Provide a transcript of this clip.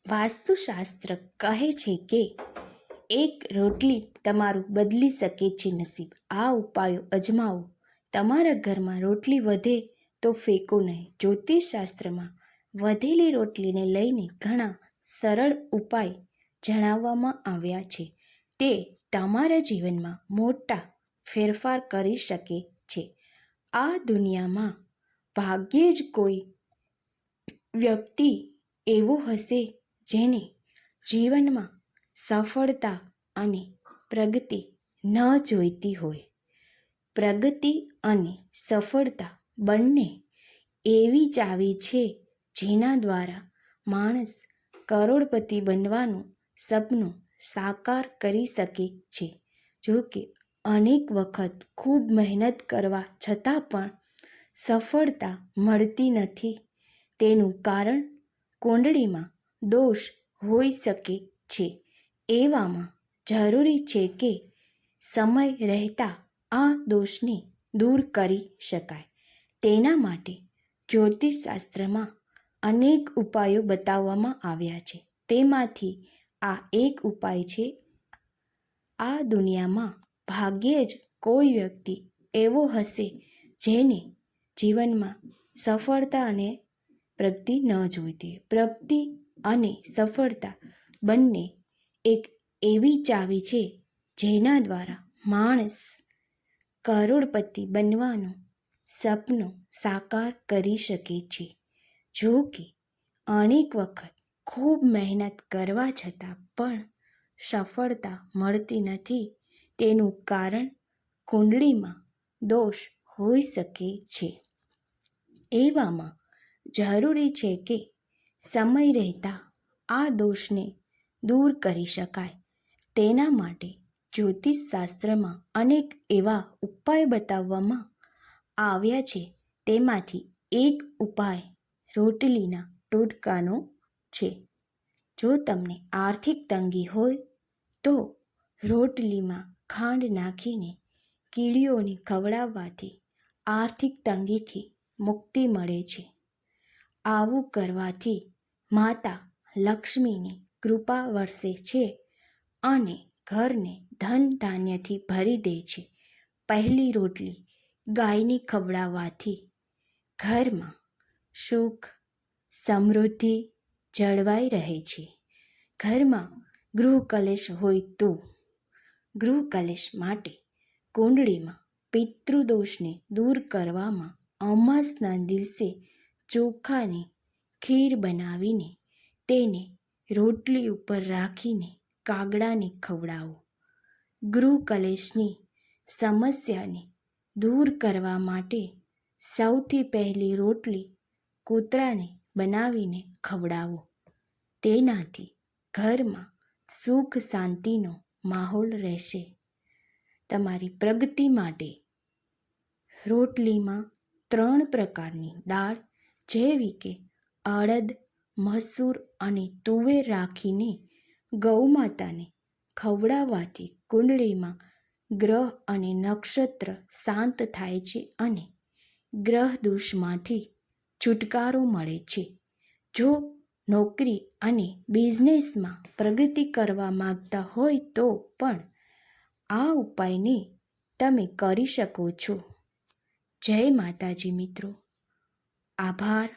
વાસ્તુશાસ્ત્ર કહે છે કે એક રોટલી તમારું બદલી શકે છે નસીબ. આ ઉપાયો અજમાવો. તમારા ઘરમાં રોટલી વધે તો ફેંકો નહીં. જ્યોતિષશાસ્ત્રમાં વધેલી રોટલીને લઈને ઘણા સરળ ઉપાય જણાવવામાં આવ્યા છે. તે તમારા જીવનમાં મોટા ફેરફાર કરી શકે છે. આ દુનિયામાં ભાગ્યે જ કોઈ વ્યક્તિ એવો હશે જેને જીવનમાં સફળતા અને પ્રગતિ ન જોઈતી હોય. પ્રગતિ અને સફળતા બંને એવી ચાવી છે જેના દ્વારા માણસ કરોડપતિ બનવાનું સપનું સાકાર કરી શકે છે. જો કે અનેક વખત ખૂબ મહેનત કરવા છતાં પણ સફળતા મળતી નથી. તેનું કારણ કુંડળીમાં દોષ હોઈ શકે છે. એવામાં જરૂરી છે કે સમય રહેતા આ દોષને દૂર કરી શકાય. તેના માટે જ્યોતિષશાસ્ત્રમાં અનેક ઉપાયો બતાવવામાં આવ્યા છે. તેમાંથી આ એક ઉપાય છે. આ દુનિયામાં ભાગ્યે જ કોઈ વ્યક્તિ એવો હશે જેને જીવનમાં સફળતા અને પ્રગતિ ન જોઈતી હોય. પ્રગતિ અને સફળતા બંને એક એવી ચાવી છે જેના દ્વારા માણસ કરોડપતિ બનવાનું સપનું સાકાર કરી શકે છે. જો કે અનેક વખત ખૂબ મહેનત કરવા છતાં પણ સફળતા મળતી નથી. તેનું કારણ કુંડળીમાં દોષ હોઈ શકે છે. એવામાં જરૂરી છે કે સમય રહેતા આ દોષને દૂર કરી શકાય. તેના માટે જ્યોતિષશાસ્ત્રમાં અનેક એવા ઉપાય બતાવવામાં આવ્યા છે. તેમાંથી એક ઉપાય રોટલીના ટોટકાનો છે. જો તમને આર્થિક તંગી હોય તો રોટલીમાં ખાંડ નાખીને કીડીઓને ખવડાવવાથી આર્થિક તંગીથી મુક્તિ મળે છે. આવું કરવાથી માતા લક્ષ્મીની કૃપા વરસે છે અને ઘરને ધન ધાન્યથી ભરી દે છે. પહેલી રોટલી ગાયને ખવડાવવાથી ઘરમાં સુખ સમૃદ્ધિ જળવાઈ રહે છે. ઘરમાં ગૃહ કલેશ હોય તો ગૃહ કલેશ માટે કુંડળીમાં પિતૃદોષને દૂર કરવામાં અમાસના દિવસે ચોખાની ખીર બનાવીને તેને રોટલી ઉપર રાખીને કાગડાને ખવડાવો. ગૃહ કલેશની સમસ્યાને દૂર કરવા માટે સૌથી પહેલી રોટલી કૂતરાને બનાવીને ખવડાવો. તેનાથી ઘરમાં સુખ શાંતિનો માહોલ રહેશે. તમારી પ્રગતિ માટે રોટલીમાં 3 પ્રકારની દાળ જેવી કે અડદ, મસૂર અને તુવેર રાખીને ગૌમાતાને ખવડાવવાથી કુંડળીમાં ગ્રહ અને નક્ષત્ર શાંત થાય છે અને ગ્રહ દોષમાંથી છુટકારો મળે છે. જો નોકરી અને બિઝનેસમાં પ્રગતિ કરવા માંગતા હોય તો પણ આ ઉપાયને તમે કરી શકો છો. જય માતાજી મિત્રો. આભાર.